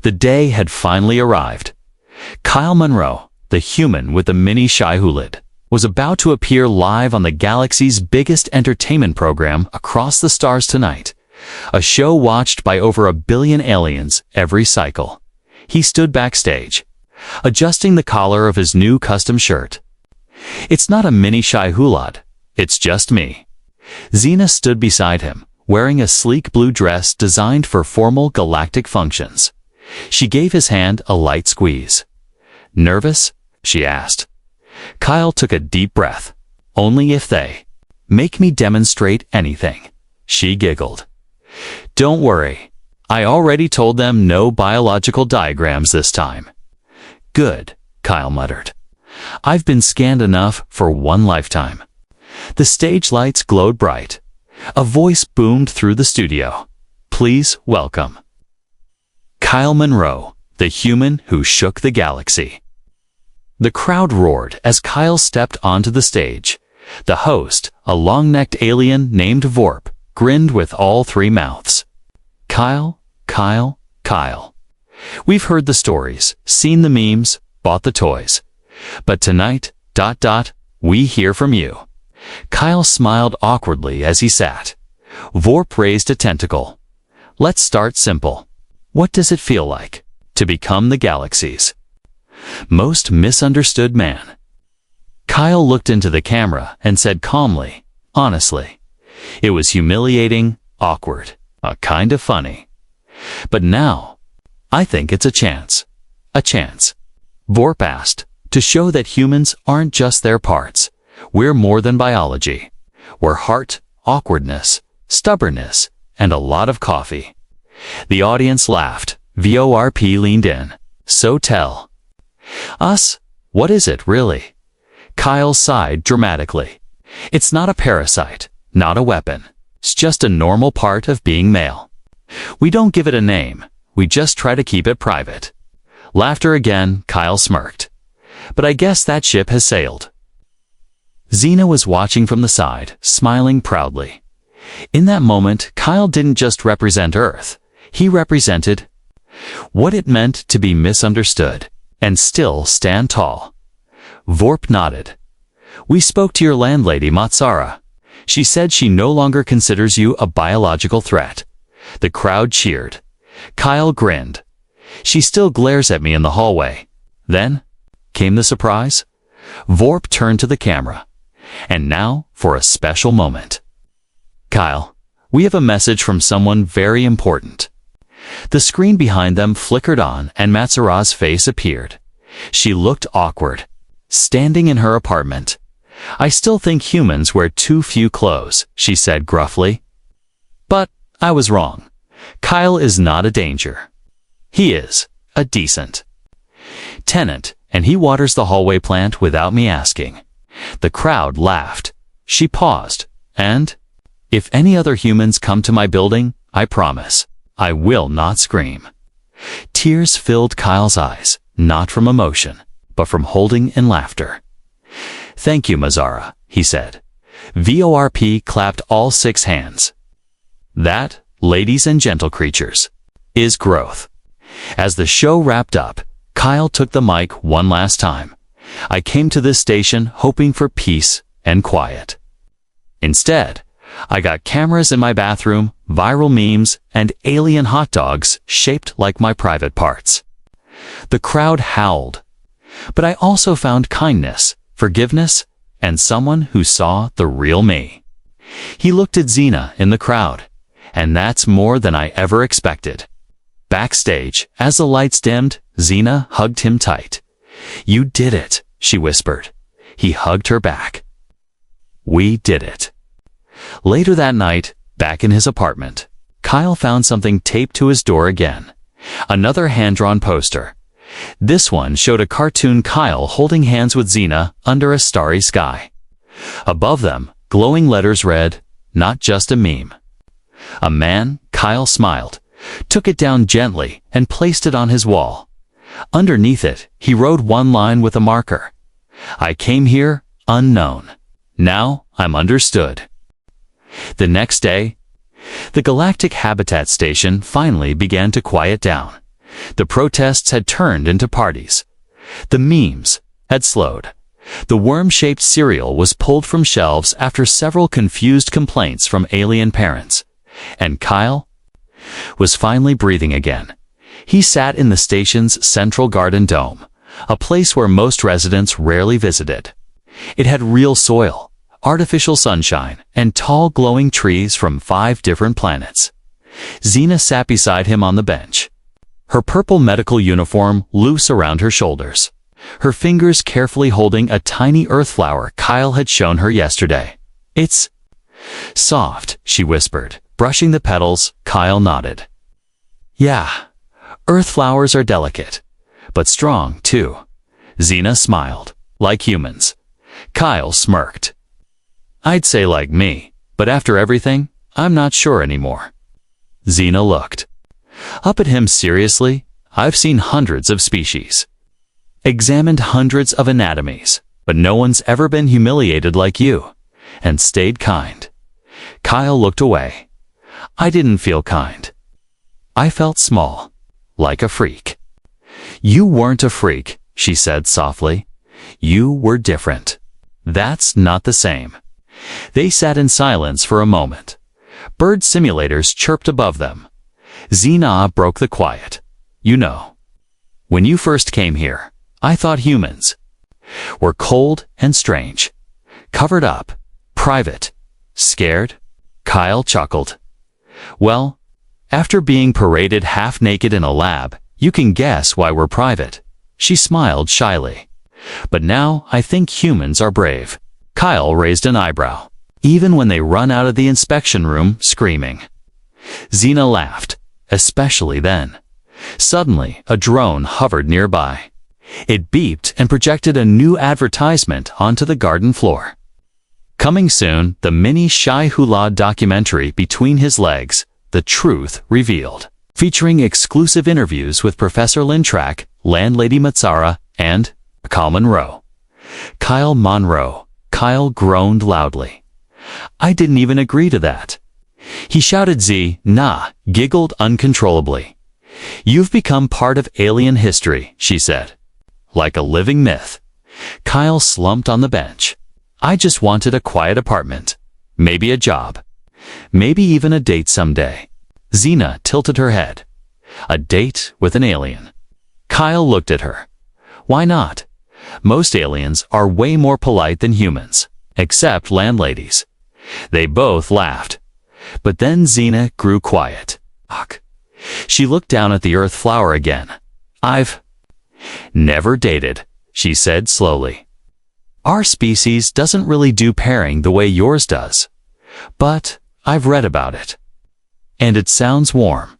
The day had finally arrived. Kyle Monroe, the human with the mini Shai-Hulud, was about to appear live on the galaxy's biggest entertainment program across the stars tonight, a show watched by over 1 billion aliens every cycle. He stood backstage, adjusting the collar of his new custom shirt. It's not a mini Shai-Hulud, it's just me. Xena stood beside him, wearing a sleek blue dress designed for formal galactic functions. She gave his hand a light squeeze. "Nervous?" she asked. Kyle took a deep breath. "Only if they make me demonstrate anything," she giggled. "Don't worry. I already told them no biological diagrams this time." "Good," Kyle muttered. "I've been scanned enough for one lifetime." The stage lights glowed bright. A voice boomed through the studio. "Please welcome Kyle Monroe, the human who shook the galaxy." The crowd roared as Kyle stepped onto the stage. The host, a long-necked alien named Vorp, grinned with all 3 mouths. "Kyle, Kyle, Kyle. We've heard the stories, seen the memes, bought the toys. But tonight, we hear from you." Kyle smiled awkwardly as he sat. Vorp raised a tentacle. "Let's start simple. What does it feel like to become the galaxy's most misunderstood man?" Kyle looked into the camera and said calmly, "Honestly, it was humiliating, awkward, kind of funny. But now, I think it's a chance." "A chance?" Vorp asked, "to show that humans aren't just their parts. We're more than biology. We're heart, awkwardness, stubbornness, and a lot of coffee." The audience laughed. Vorp leaned in. "So tell us, what is it really?" Kyle sighed dramatically. "It's not a parasite, not a weapon. It's just a normal part of being male. We don't give it a name. We just try to keep it private." Laughter again. Kyle smirked. "But I guess that ship has sailed." Xena was watching from the side, smiling proudly. In that moment, Kyle didn't just represent Earth. He represented what it meant to be misunderstood and still stand tall. Vorp nodded. "We spoke to your landlady, Matsara. She said she no longer considers you a biological threat." The crowd cheered. Kyle grinned. "She still glares at me in the hallway." Then came the surprise. Vorp turned to the camera. "And now for a special moment. Kyle, we have a message from someone very important." The screen behind them flickered on and Matsura's face appeared. She looked awkward, standing in her apartment. "I still think humans wear too few clothes," she said gruffly. "But I was wrong. Kyle is not a danger. He is a decent tenant, and he waters the hallway plant without me asking." The crowd laughed. She paused, and, "If any other humans come to my building, I promise, I will not scream." Tears filled Kyle's eyes, not from emotion, but from holding and laughter. "Thank you, Matsara," he said. Vorp clapped all 6 hands. "That, ladies and gentle creatures, is growth." As the show wrapped up, Kyle took the mic one last time. "I came to this station hoping for peace and quiet. Instead, I got cameras in my bathroom, viral memes, and alien hot dogs shaped like my private parts." The crowd howled. "But I also found kindness, forgiveness, and someone who saw the real me." He looked at Xena in the crowd. "And that's more than I ever expected." Backstage, as the lights dimmed, Xena hugged him tight. "You did it," she whispered. He hugged her back. "We did it." Later that night, back in his apartment, Kyle found something taped to his door again. Another hand-drawn poster. This one showed a cartoon Kyle holding hands with Xena under a starry sky. Above them, glowing letters read, "Not just a meme." A man, Kyle smiled, took it down gently and placed it on his wall. Underneath it, he wrote one line with a marker. "I came here, unknown. Now I'm understood." The next day, the Galactic Habitat Station finally began to quiet down. The protests had turned into parties. The memes had slowed. The worm-shaped cereal was pulled from shelves after several confused complaints from alien parents. And Kyle was finally breathing again. He sat in the station's central garden dome, a place where most residents rarely visited. It had real soil, artificial sunshine, and tall glowing trees from 5 different planets. Xena sat beside him on the bench, her purple medical uniform loose around her shoulders, her fingers carefully holding a tiny earth flower Kyle had shown her yesterday. "It's soft," she whispered, brushing the petals. Kyle nodded. "Yeah, earth flowers are delicate, but strong, too." Xena smiled. "Like humans." Kyle smirked. "I'd say like me, but after everything, I'm not sure anymore." Xena looked up at him seriously. "I've seen hundreds of species, examined hundreds of anatomies, but no one's ever been humiliated like you, and stayed kind." Kyle looked away. "I didn't feel kind. I felt small, like a freak." "You weren't a freak," she said softly. "You were different. That's not the same." They sat in silence for a moment. Bird simulators chirped above them. Xena broke the quiet. "You know, when you first came here, I thought humans were cold and strange, covered up, private, scared." Kyle chuckled. "Well, after being paraded half-naked in a lab, you can guess why we're private." She smiled shyly. "But now I think humans are brave." Kyle raised an eyebrow. "Even when they run out of the inspection room screaming." Xena laughed, especially then. Suddenly, a drone hovered nearby. It beeped and projected a new advertisement onto the garden floor. Coming soon, the mini Shai-Hulud documentary Between His Legs, The Truth Revealed, featuring exclusive interviews with Professor Lindtrak, Landlady Matsara, and Kyle Monroe. Kyle Monroe. Kyle groaned loudly. "I didn't even agree to that." He shouted Xena, giggled uncontrollably. "You've become part of alien history," she said. "Like a living myth." Kyle slumped on the bench. "I just wanted a quiet apartment. Maybe a job. Maybe even a date someday." Xena tilted her head. "A date with an alien." Kyle looked at her. "Why not? Most aliens are way more polite than humans, except landladies." They both laughed. But then Xena grew quiet. "Ugh." She looked down at the earth flower again. "I've never dated," she said slowly. "Our species doesn't really do pairing the way yours does. But I've read about it. And it sounds warm."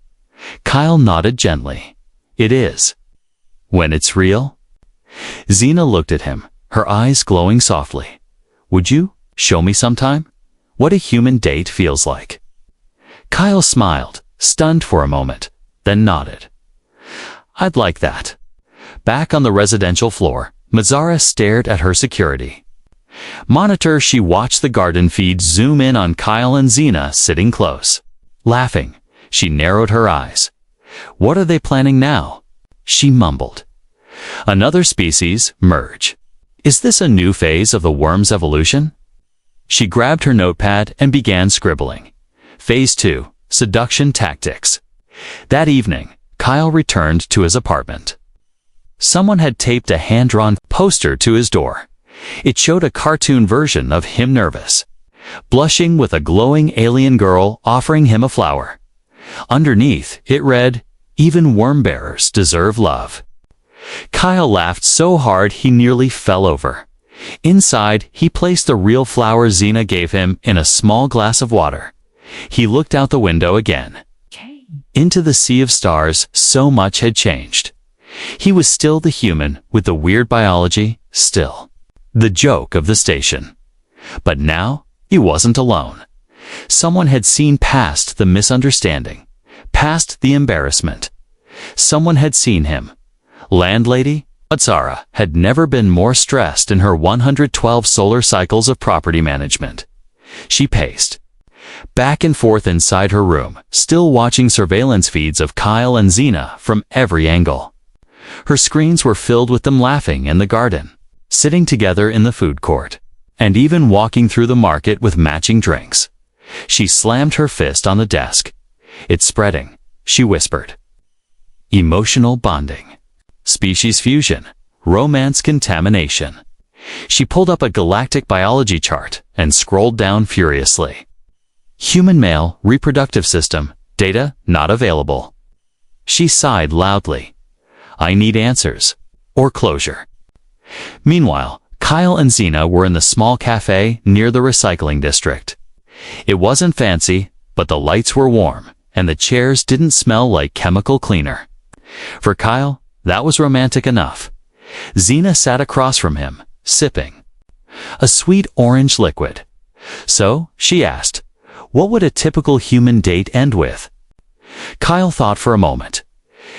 Kyle nodded gently. "It is. When it's real." Xena looked at him, her eyes glowing softly. "Would you show me sometime what a human date feels like?" Kyle smiled, stunned for a moment, then nodded. "I'd like that." Back on the residential floor, Mazzara stared at her security monitor. She watched the garden feed zoom in on Kyle and Xena sitting close. Laughing, she narrowed her eyes. "What are they planning now?" she mumbled. "Another species merge. Is this a new phase of the worm's evolution?" She grabbed her notepad and began scribbling. Phase 2, Seduction Tactics. That evening, Kyle returned to his apartment. Someone had taped a hand-drawn poster to his door. It showed a cartoon version of him nervous, blushing with a glowing alien girl offering him a flower. Underneath, it read, "Even worm bearers deserve love." Kyle laughed so hard he nearly fell over. Inside, he placed the real flower Xena gave him in a small glass of water. He looked out the window again. Into the sea of stars. So much had changed. He was still the human with the weird biology, still the joke of the station. But now, he wasn't alone. Someone had seen past the misunderstanding, past the embarrassment. Someone had seen him. Landlady Matsara had never been more stressed in her 112 solar cycles of property management. She paced, back and forth inside her room, still watching surveillance feeds of Kyle and Xena from every angle. Her screens were filled with them laughing in the garden, sitting together in the food court, and even walking through the market with matching drinks. She slammed her fist on the desk. "It's spreading," she whispered. Emotional bonding, species fusion, romance contamination. She pulled up a galactic biology chart and scrolled down furiously. Human male reproductive system, data not available. She sighed loudly. I need answers, or closure. Meanwhile, Kyle and Xena were in the small cafe near the recycling district. It wasn't fancy, but the lights were warm, and the chairs didn't smell like chemical cleaner. For Kyle, that was romantic enough. Xena sat across from him, sipping a sweet orange liquid. So, she asked, what would a typical human date end with? Kyle thought for a moment.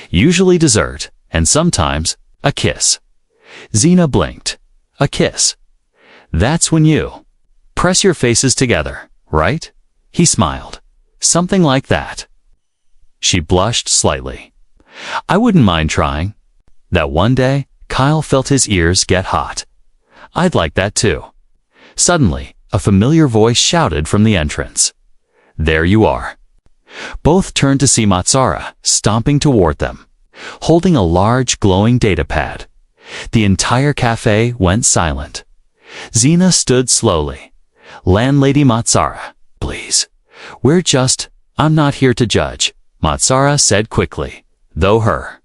Usually dessert, and sometimes a kiss. Xena blinked. A kiss. That's when you press your faces together, right? He smiled. Something like that. She blushed slightly. I wouldn't mind trying. That one day, Kyle felt his ears get hot. I'd like that too. Suddenly, a familiar voice shouted from the entrance. There you are. Both turned to see Matsara, stomping toward them, holding a large glowing data pad. The entire cafe went silent. Xena stood slowly. Landlady Matsara, please. I'm not here to judge, Matsara said quickly, though her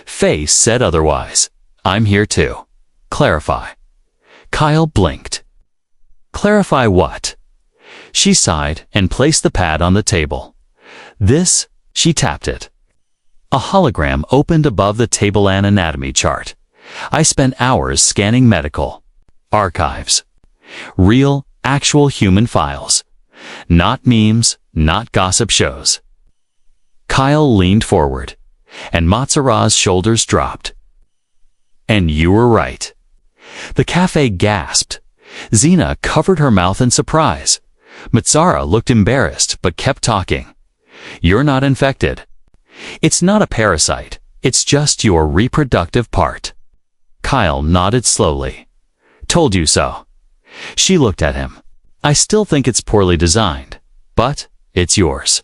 face said otherwise. I'm here to clarify. Kyle blinked. Clarify what? She sighed and placed the pad on the table. This, she tapped it. A hologram opened above the table, an anatomy chart. I spent hours scanning medical archives. Real, actual human files. Not memes, not gossip shows. Kyle leaned forward, and Matsura's shoulders dropped. And you were right. The cafe gasped. Xena covered her mouth in surprise. Matsara looked embarrassed but kept talking. You're not infected. It's not a parasite. It's just your reproductive part. Kyle nodded slowly. Told you so. She looked at him. I still think it's poorly designed, but it's yours.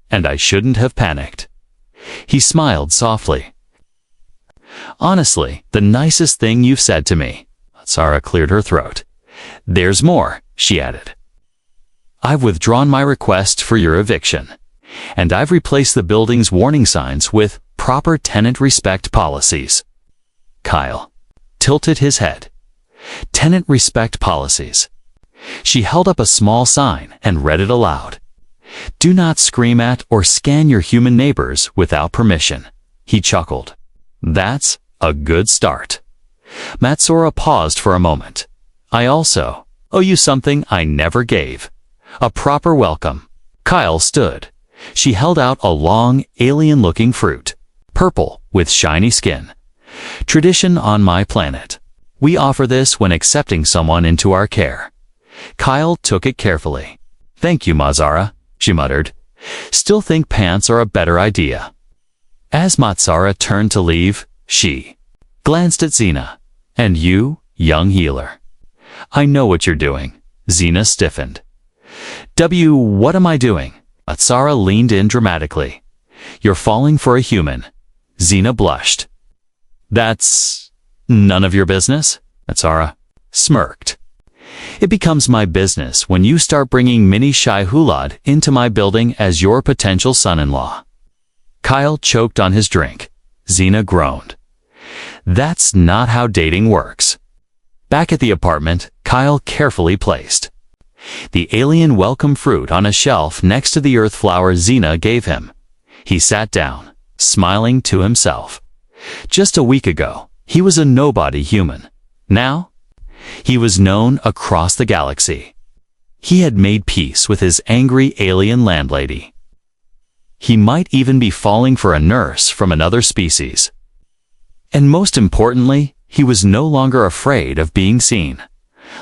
And I shouldn't have panicked. He smiled softly. Honestly, the nicest thing you've said to me. Matsara cleared her throat. There's more, she added. I've withdrawn my request for your eviction, and I've replaced the building's warning signs with proper tenant respect policies. Kyle tilted his head. Tenant respect policies. She held up a small sign and read it aloud. Do not scream at or scan your human neighbors without permission. He chuckled. That's a good start. Matsura paused for a moment. I also owe you something I never gave. A proper welcome. Kyle stood. She held out a long, alien-looking fruit. Purple, with shiny skin. Tradition on my planet. We offer this when accepting someone into our care. Kyle took it carefully. Thank you, Matsara, she muttered. Still think pants are a better idea. As Matsara turned to leave, she glanced at Xena. And you, young healer. I know what you're doing. Xena stiffened. What am I doing? Matsara leaned in dramatically. You're falling for a human. Xena blushed. That's none of your business? Matsara smirked. It becomes my business when you start bringing Mini Shai Hulad into my building as your potential son-in-law. Kyle choked on his drink. Xena groaned. That's not how dating works. Back at the apartment, Kyle carefully placed the alien welcome fruit on a shelf next to the earth flower Xena gave him. He sat down, smiling to himself. Just a week ago, he was a nobody human. Now, he was known across the galaxy. He had made peace with his angry alien landlady. He might even be falling for a nurse from another species. And most importantly, he was no longer afraid of being seen.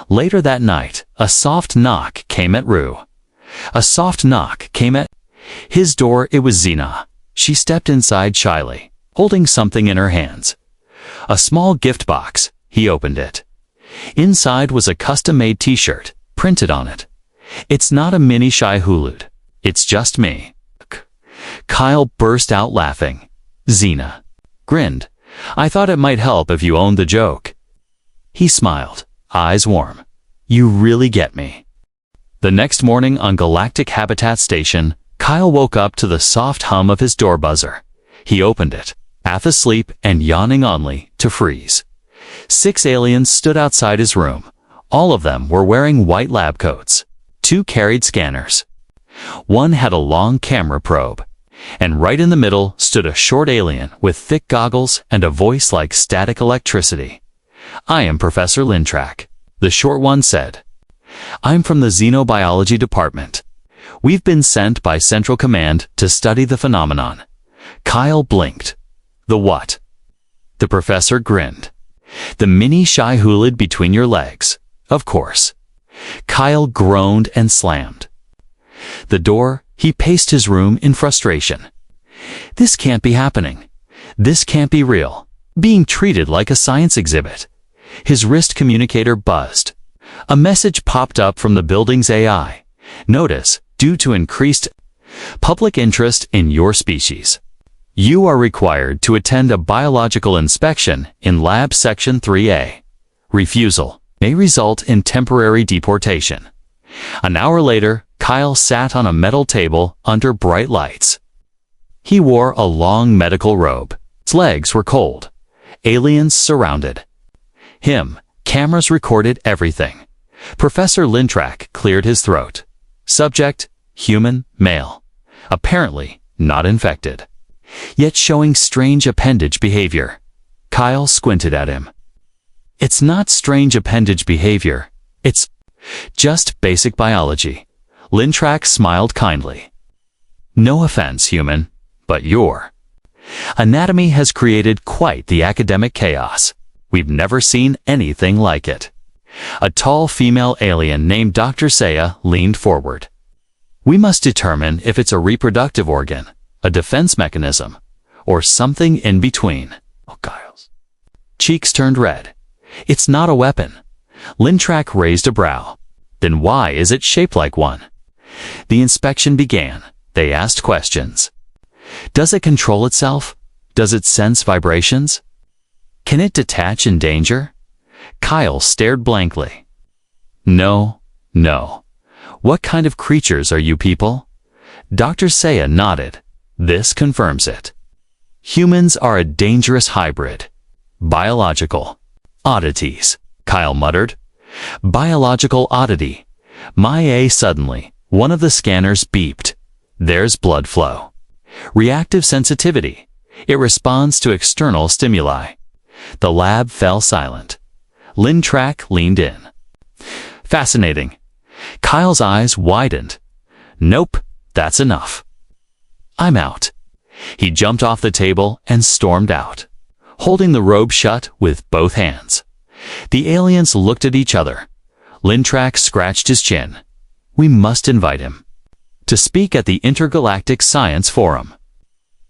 Later that night, a soft knock came at Rue. A soft knock came at his door. It was Xena. She stepped inside shyly, holding something in her hands. A small gift box. He opened it. Inside was a custom-made t-shirt, printed on it. "It's not a mini Shai-Hulud. It's just me." Kyle burst out laughing. Xena grinned. "I thought it might help if you owned the joke." He smiled, eyes warm. "You really get me." The next morning on Galactic Habitat Station, Kyle woke up to the soft hum of his door buzzer. He opened it, half asleep and yawning only to freeze. 6 aliens stood outside his room. All of them were wearing white lab coats. 2 carried scanners. 1 had a long camera probe. And right in the middle stood a short alien with thick goggles and a voice like static electricity. "I am Professor Lintrak," the short one said. "I'm from the Xenobiology Department. We've been sent by Central Command to study the phenomenon." Kyle blinked. "The what?" The professor grinned. "The mini Shai-Hulud between your legs, of course." Kyle groaned and slammed the door. He paced his room in frustration. This can't be happening. This can't be real. Being treated like a science exhibit. His wrist communicator buzzed. A message popped up from the building's AI. "Notice, due to increased public interest in your species, you are required to attend a biological inspection in Lab Section 3A. Refusal may result in temporary deportation." An hour later, Kyle sat on a metal table under bright lights. He wore a long medical robe. His legs were cold. Aliens surrounded him. Cameras recorded everything. Professor Lintrak cleared his throat. Subject, human, male. Apparently not infected, yet showing strange appendage behavior. Kyle squinted at him. "It's not strange appendage behavior. It's just basic biology." Lintrak smiled kindly. "No offense, human, but your anatomy has created quite the academic chaos. We've never seen anything like it." A tall female alien named Dr. Saya leaned forward. "We must determine if it's a reproductive organ, a defense mechanism, or something in between." Kyle's cheeks turned red. "It's not a weapon." Lintrak raised a brow. "Then why is it shaped like one?" The inspection began. They asked questions. Does it control itself? Does it sense vibrations? Can it detach in danger? Kyle stared blankly. No. What kind of creatures are you people? Dr. Saya nodded. This confirms it. Humans are a dangerous hybrid. Biological oddities, Kyle muttered. Biological oddity. Suddenly, one of the scanners beeped. There's blood flow. Reactive sensitivity. It responds to external stimuli. The lab fell silent. Lintrak leaned in. Fascinating. Kyle's eyes widened. Nope, that's enough. I'm out. He jumped off the table and stormed out, holding the robe shut with both hands. The aliens looked at each other. Lintrak scratched his chin. We must invite him to speak at the Intergalactic Science Forum.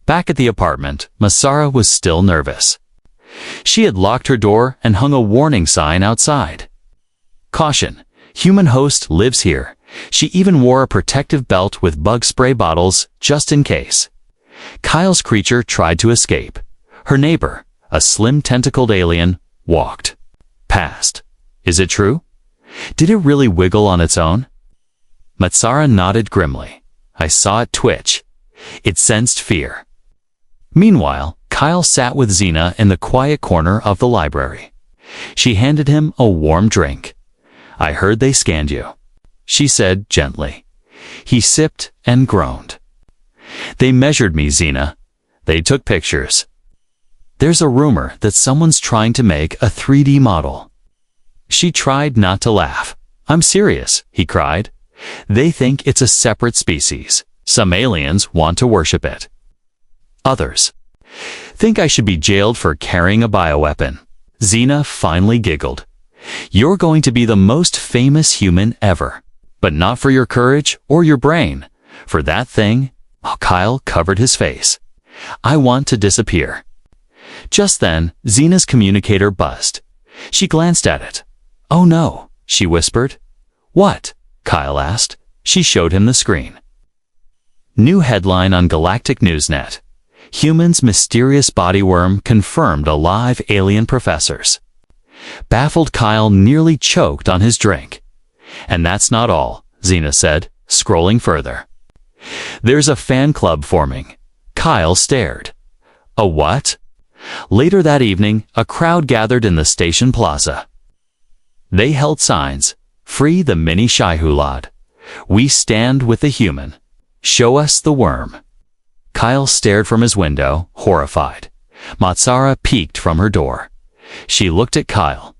Back at the apartment, Masara was still nervous. She had locked her door and hung a warning sign outside. Caution, human host lives here. She even wore a protective belt with bug spray bottles just in case. Kyle's creature tried to escape. Her neighbor, a slim tentacled alien, walked past. Is it true? Did it really wiggle on its own? Matsara nodded grimly. I saw it twitch. It sensed fear. Meanwhile, Kyle sat with Xena in the quiet corner of the library. She handed him a warm drink. I heard they scanned you, she said gently. He sipped and groaned. They measured me, Xena. They took pictures. There's a rumor that someone's trying to make a 3D model. She tried not to laugh. I'm serious, he cried. They think it's a separate species. Some aliens want to worship it. Others think I should be jailed for carrying a bioweapon. Xena finally giggled. You're going to be the most famous human ever. But not for your courage or your brain. For that thing, Kyle covered his face. I want to disappear. Just then, Xena's communicator buzzed. She glanced at it. Oh no, she whispered. What? Kyle asked. She showed him the screen. New headline on Galactic Newsnet. Human's mysterious body worm confirmed alive alien professors. Baffled Kyle nearly choked on his drink. And that's not all, Xena said, scrolling further. There's a fan club forming. Kyle stared. A what? Later that evening, a crowd gathered in the station plaza. They held signs. Free the mini Shai-Hulud. We stand with the human. Show us the worm. Kyle stared from his window, horrified. Matsara peeked from her door. She looked at Kyle,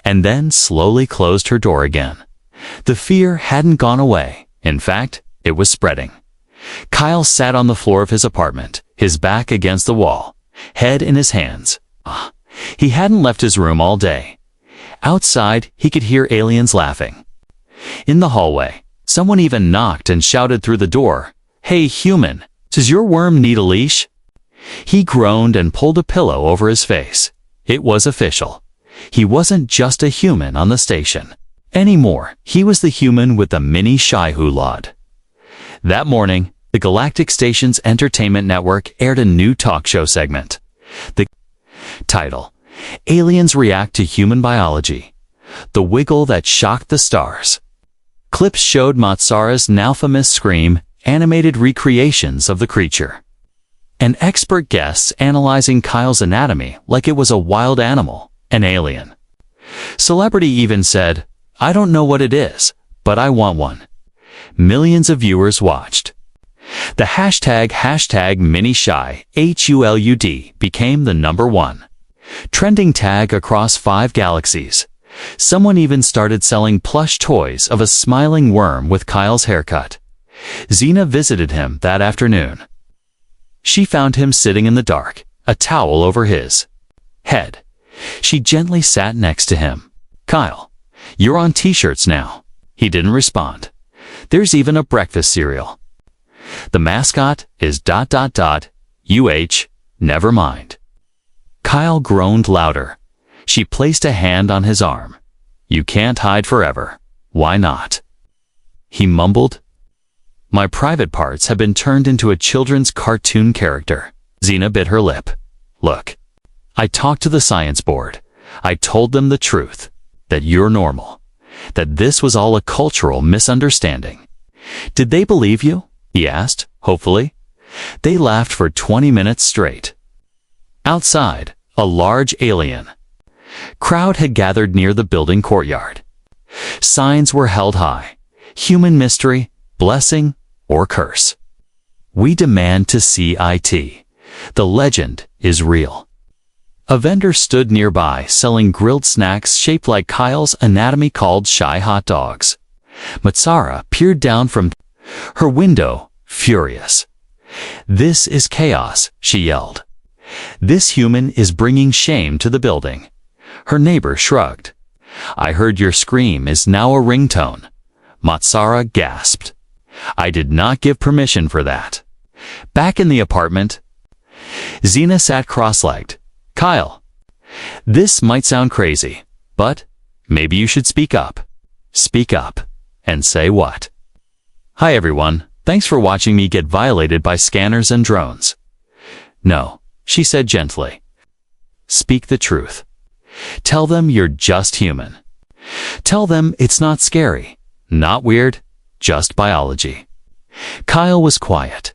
and then slowly closed her door again. The fear hadn't gone away. In fact, it was spreading. Kyle sat on the floor of his apartment, his back against the wall, head in his hands. He hadn't left his room all day. Outside, he could hear aliens laughing. In the hallway, someone even knocked and shouted through the door, "Hey, human, does your worm need a leash?" He groaned and pulled a pillow over his face. It was official. He wasn't just a human on the station. Anymore, he was the human with the mini Shai-Hulud. That morning, the Galactic Station's entertainment network aired a new talk show segment. The title, Aliens React to Human Biology. The Wiggle That Shocked the Stars. Clips showed Matsara's now famous scream, animated recreations of the creature. And expert guests analyzing Kyle's anatomy like it was a wild animal, an alien. Celebrity even said, "I don't know what it is, but I want one." Millions of viewers watched. The hashtag #MiniShai-HULUD became the #1 trending tag across 5 galaxies. Someone even started selling plush toys of a smiling worm with Kyle's haircut. Xena visited him that afternoon. She found him sitting in the dark, a towel over his head. She gently sat next to him. "Kyle, you're on t-shirts now." He didn't respond. "There's even a breakfast cereal. The mascot is ... never mind." Kyle groaned louder. She placed a hand on his arm. "You can't hide forever. Why not?" He mumbled. "My private parts have been turned into a children's cartoon character." Xena bit her lip. "Look, I talked to the science board. I told them the truth, that you're normal, that this was all a cultural misunderstanding." "Did they believe you?" he asked, hopefully. They laughed for 20 minutes straight. Outside, a large alien crowd had gathered near the building courtyard. Signs were held high. Human mystery, blessing, or curse. "We demand to see IT. The legend is real." A vendor stood nearby selling grilled snacks shaped like Kyle's anatomy called Shy Hot Dogs. Matsara peered down from her window, furious. "This is chaos," she yelled. "This human is bringing shame to the building." Her neighbor shrugged. "I heard your scream is now a ringtone." Matsara gasped. "I did not give permission for that." Back in the apartment, Xena sat cross-legged. "Kyle, this might sound crazy, but maybe you should speak up." "Speak up. And say what?" "Hi everyone, thanks for watching me get violated by scanners and drones." "No," she said gently. "Speak the truth. Tell them you're just human. Tell them it's not scary, not weird, just biology." Kyle was quiet.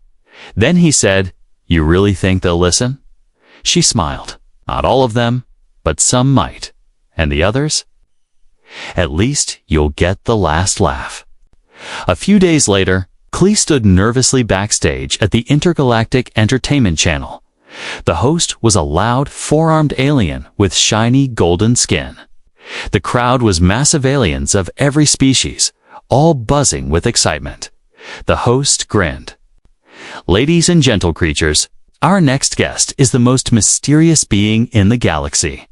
Then he said, "You really think they'll listen?" She smiled. "Not all of them, but some might. And the others? At least you'll get the last laugh." A few days later, Klee stood nervously backstage at the Intergalactic Entertainment Channel. The host was a loud, four-armed alien with shiny golden skin. The crowd was massive aliens of every species, all buzzing with excitement. The host grinned. "Ladies and gentle creatures, our next guest is the most mysterious being in the galaxy."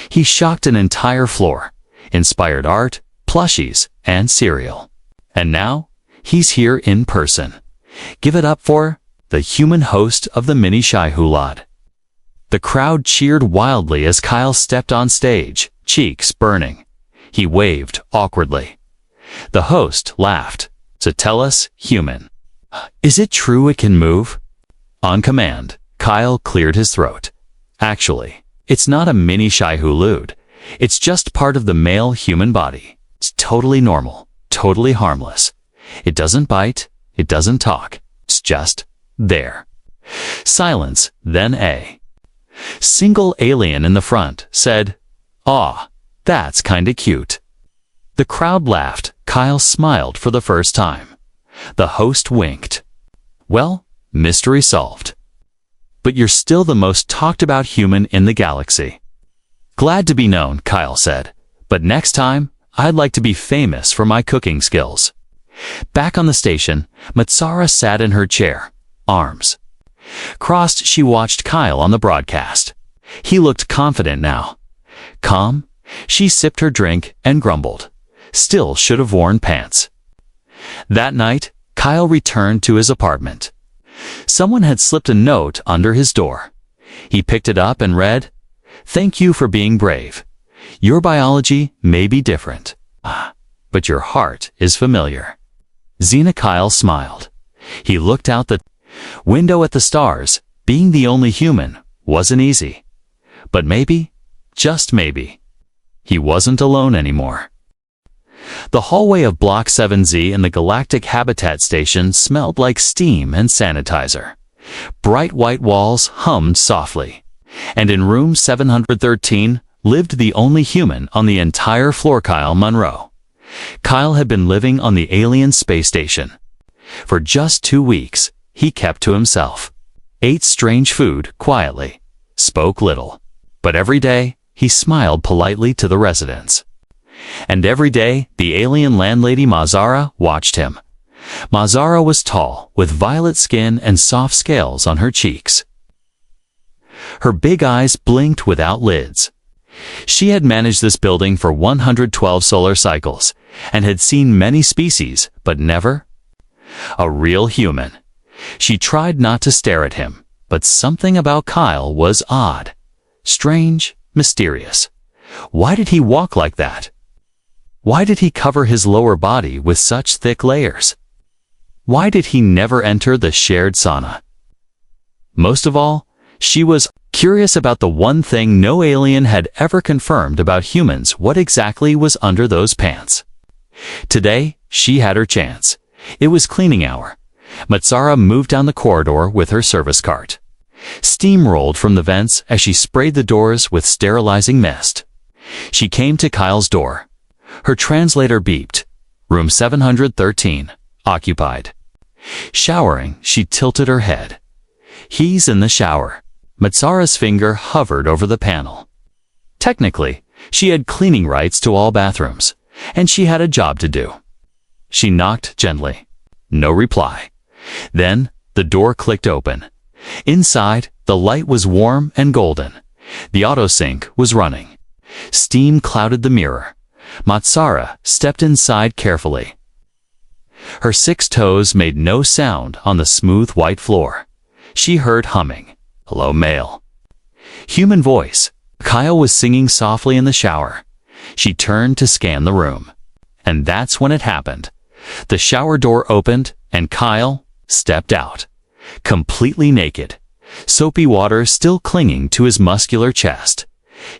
He shocked an entire floor, inspired art, plushies, and cereal. And now, he's here in person. Give it up for the human host of the mini Shai-Hulud. The crowd cheered wildly as Kyle stepped on stage, cheeks burning. He waved awkwardly. The host laughed. "So tell us, human, is it true it can move?" On command, Kyle cleared his throat. "Actually, it's not a mini Shai-Hulud. It's just part of the male human body. It's totally normal, totally harmless. It doesn't bite, it doesn't talk. It's just there." Silence, then a single alien in the front said, "Aw, that's kinda cute." The crowd laughed. Kyle smiled for the first time. The host winked. "Well, mystery solved. But you're still the most talked about human in the galaxy." "Glad to be known," Kyle said. "But next time, I'd like to be famous for my cooking skills." Back on the station, Matsara sat in her chair, arms crossed. She watched Kyle on the broadcast. He looked confident now. Calm, she sipped her drink and grumbled. Still should have worn pants. That night, Kyle returned to his apartment. Someone had slipped a note under his door. He picked it up and read, "Thank you for being brave. Your biology may be different, but your heart is familiar." Xena. Kyle smiled. He looked out the window at the stars. Being the only human wasn't easy. But maybe, just maybe, he wasn't alone anymore. The hallway of Block 7Z in the Galactic Habitat Station smelled like steam and sanitizer. Bright white walls hummed softly. And in room 713 lived the only human on the entire floor, Kyle Monroe. Kyle had been living on the alien space station. For just 2 weeks, he kept to himself. Ate strange food quietly. Spoke little. But every day, he smiled politely to the residents. And every day, the alien landlady Matsara watched him. Matsara was tall, with violet skin and soft scales on her cheeks. Her big eyes blinked without lids. She had managed this building for 112 solar cycles, and had seen many species, but never a real human. She tried not to stare at him, but something about Kyle was odd. Strange, mysterious. Why did he walk like that? Why did he cover his lower body with such thick layers? Why did he never enter the shared sauna? Most of all, she was curious about the one thing no alien had ever confirmed about humans: what exactly was under those pants. Today, she had her chance. It was cleaning hour. Matsara moved down the corridor with her service cart. Steam rolled from the vents as she sprayed the doors with sterilizing mist. She came to Kyle's door. Her translator beeped. Room 713, occupied. Showering, she tilted her head. He's in the shower. Matsara's finger hovered over the panel. Technically, she had cleaning rights to all bathrooms, and she had a job to do. She knocked gently. No reply. Then, the door clicked open. Inside, the light was warm and golden. The autosync was running. Steam clouded the mirror. Matsara stepped inside carefully. Her 6 toes made no sound on the smooth white floor. She heard humming. Hello, male. Human voice. Kyle was singing softly in the shower. She turned to scan the room. And that's when it happened. The shower door opened, and Kyle stepped out. Completely naked. Soapy water still clinging to his muscular chest.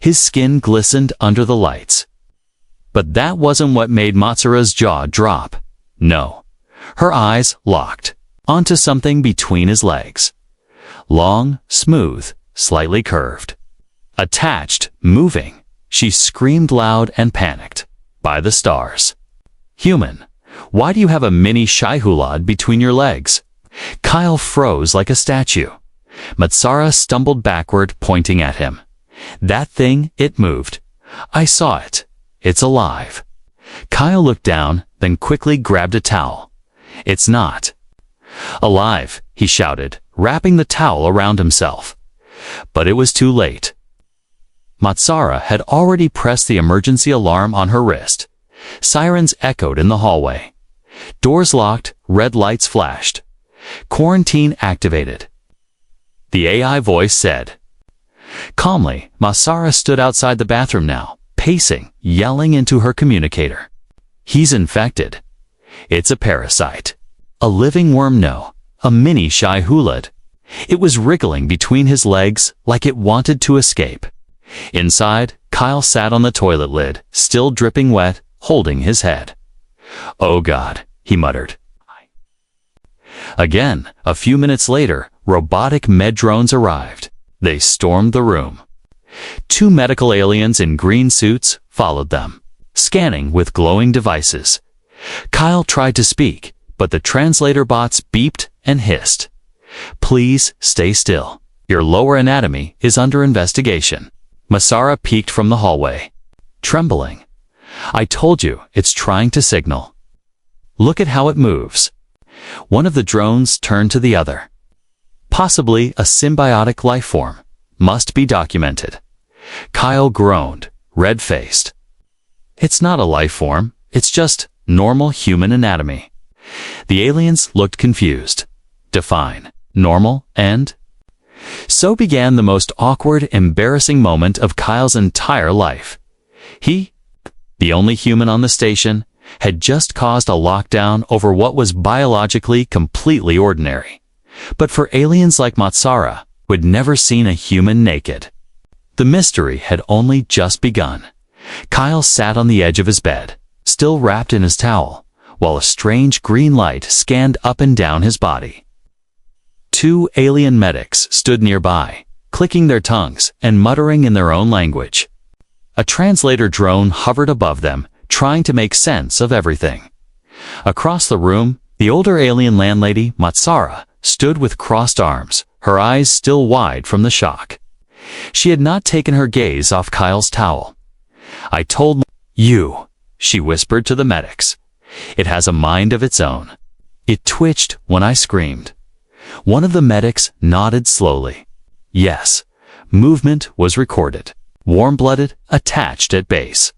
His skin glistened under the lights. But that wasn't what made Matsara's jaw drop. No. Her eyes locked onto something between his legs. Long, smooth, slightly curved. Attached, moving. She screamed loud and panicked. By the stars. Human, why do you have a mini Shai-Hulud between your legs? Kyle froze like a statue. Matsara stumbled backward, pointing at him. That thing, it moved. I saw it. It's alive. Kyle looked down, then quickly grabbed a towel. It's not alive, he shouted, wrapping the towel around himself. But it was too late. Matsara had already pressed the emergency alarm on her wrist. Sirens echoed in the hallway. Doors locked, red lights flashed. Quarantine activated. The AI voice said. Calmly, Masara stood outside the bathroom now, pacing, yelling into her communicator. He's infected. It's a parasite. A living worm, no. A mini Shai-Hulud. It was wriggling between his legs like it wanted to escape. Inside, Kyle sat on the toilet lid, still dripping wet, holding his head. Oh God, he muttered. Again, a few minutes later, robotic med drones arrived. They stormed the room. 2 medical aliens in green suits followed them, scanning with glowing devices. Kyle tried to speak, but the translator bots beeped and hissed. Please stay still. Your lower anatomy is under investigation. Masara peeked from the hallway, trembling. I told you, it's trying to signal. Look at how it moves. One of the drones turned to the other. Possibly a symbiotic life form. Must be documented. Kyle groaned, red-faced. It's not a life form. It's just normal human anatomy. The aliens looked confused. Define normal and... So began the most awkward, embarrassing moment of Kyle's entire life. He, the only human on the station, had just caused a lockdown over what was biologically completely ordinary. But for aliens like Matsara, who had never seen a human naked, the mystery had only just begun. Kyle sat on the edge of his bed, still wrapped in his towel, while a strange green light scanned up and down his body. 2 alien medics stood nearby, clicking their tongues and muttering in their own language. A translator drone hovered above them, trying to make sense of everything. Across the room, the older alien landlady, Matsara, stood with crossed arms, her eyes still wide from the shock. She had not taken her gaze off Kyle's towel. I told you, she whispered to the medics. It has a mind of its own. It twitched when I screamed. One of the medics nodded slowly. Yes, movement was recorded. Warm-blooded, attached at base.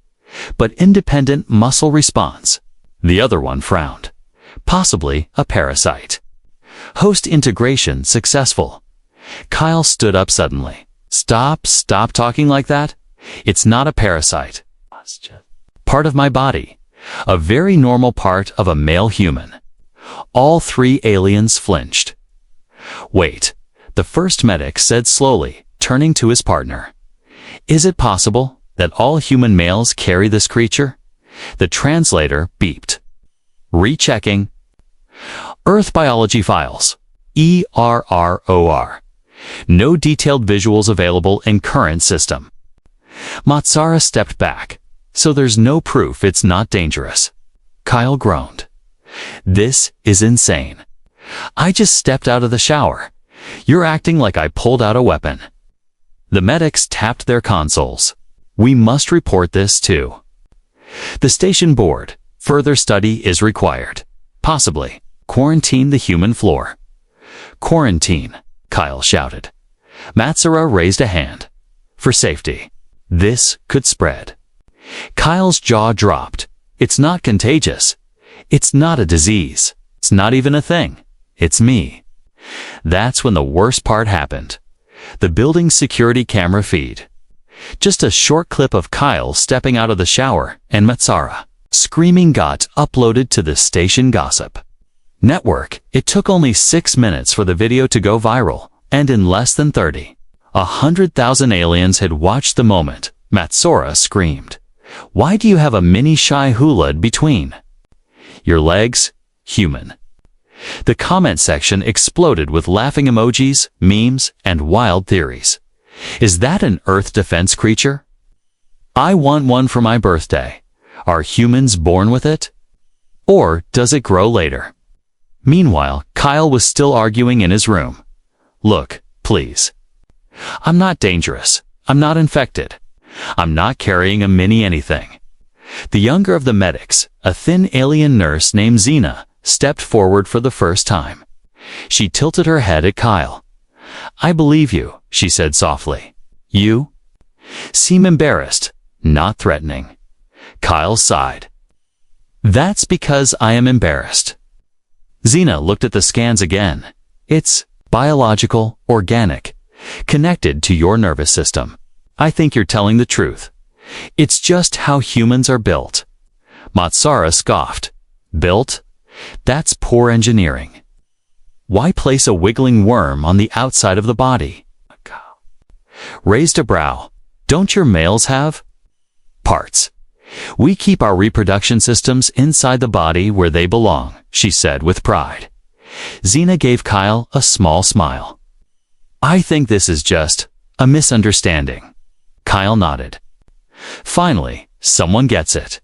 But independent muscle response. The other one frowned. Possibly a parasite. Host integration successful. Kyle stood up suddenly. Stop talking like that. It's not a parasite. Part of my body. A very normal part of a male human. All 3 aliens flinched. Wait, the first medic said slowly, turning to his partner. Is it possible that all human males carry this creature? The translator beeped. Rechecking. Earth biology files. ERROR. No detailed visuals available in current system. Matsara stepped back. So there's no proof it's not dangerous. Kyle groaned. This is insane. I just stepped out of the shower. You're acting like I pulled out a weapon. The medics tapped their consoles. We must report this too. The station board. Further study is required. Possibly. Quarantine the human floor. Quarantine, Kyle shouted. Matsara raised a hand. For safety. This could spread. Kyle's jaw dropped. It's not contagious. It's not a disease. It's not even a thing. It's me. That's when the worst part happened. The building's security camera feed. Just a short clip of Kyle stepping out of the shower and Matsara screaming got uploaded to the station gossip network. It took only 6 minutes for the video to go viral, and in less than 30, 100,000 aliens had watched the moment. Matsara screamed. Why do you have a mini Shai-Hulud between your legs? Human. The comment section exploded with laughing emojis, memes, and wild theories. Is that an Earth defense creature? I want one for my birthday. Are humans born with it? Or does it grow later? Meanwhile, Kyle was still arguing in his room. Look, please. I'm not dangerous. I'm not infected. I'm not carrying a mini anything. The younger of the medics, a thin alien nurse named Xena, stepped forward for the first time. She tilted her head at Kyle. I believe you, she said softly. You seem embarrassed, not threatening. Kyle sighed. That's because I am embarrassed. Xena looked at the scans again. It's biological, organic, connected to your nervous system. I think you're telling the truth. It's just how humans are built. Matsara scoffed. Built? That's poor engineering. Why place a wiggling worm on the outside of the body? Raised a brow. Don't your males have parts? We keep our reproduction systems inside the body where they belong, she said with pride. Xena gave Kyle a small smile. I think this is just a misunderstanding. Kyle nodded. Finally, someone gets it.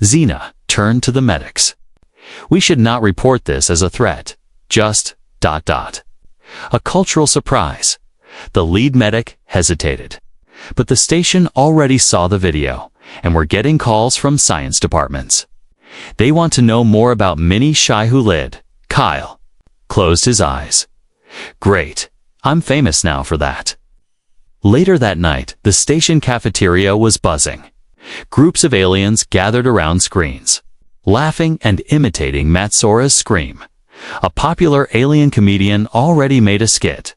Xena turned to the medics. We should not report this as a threat. Just ... A cultural surprise. The lead medic hesitated. But the station already saw the video, and we're getting calls from science departments. They want to know more about Mini Shai-Hulid. Kyle closed his eyes. Great, I'm famous now for that. Later that night, the station cafeteria was buzzing. Groups of aliens gathered around screens, laughing and imitating Matsora's scream. A popular alien comedian already made a skit.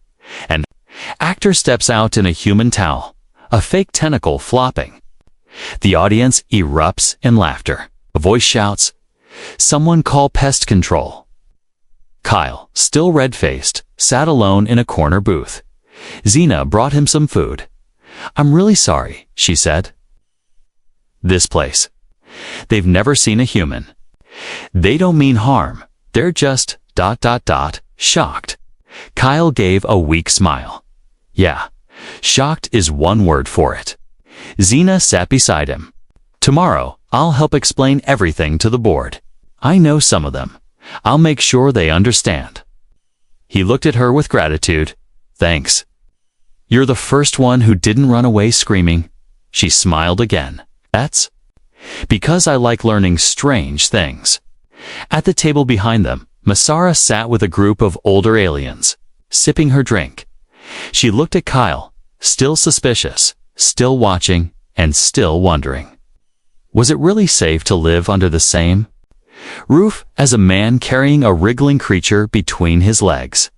An actor steps out in a human towel, a fake tentacle flopping. The audience erupts in laughter. A voice shouts, "Someone call pest control." Kyle, still red-faced, sat alone in a corner booth. Xena brought him some food. "I'm really sorry," she said. This place. They've never seen a human. They don't mean harm. They're just ... shocked. Kyle gave a weak smile. Yeah, shocked is one word for it. Xena sat beside him. Tomorrow, I'll help explain everything to the board. I know some of them. I'll make sure they understand. He looked at her with gratitude. Thanks. You're the first one who didn't run away screaming. She smiled again. That's because I like learning strange things. At the table behind them, Masara sat with a group of older aliens, sipping her drink. She looked at Kyle, still suspicious, still watching, and still wondering. Was it really safe to live under the same roof as a man carrying a wriggling creature between his legs?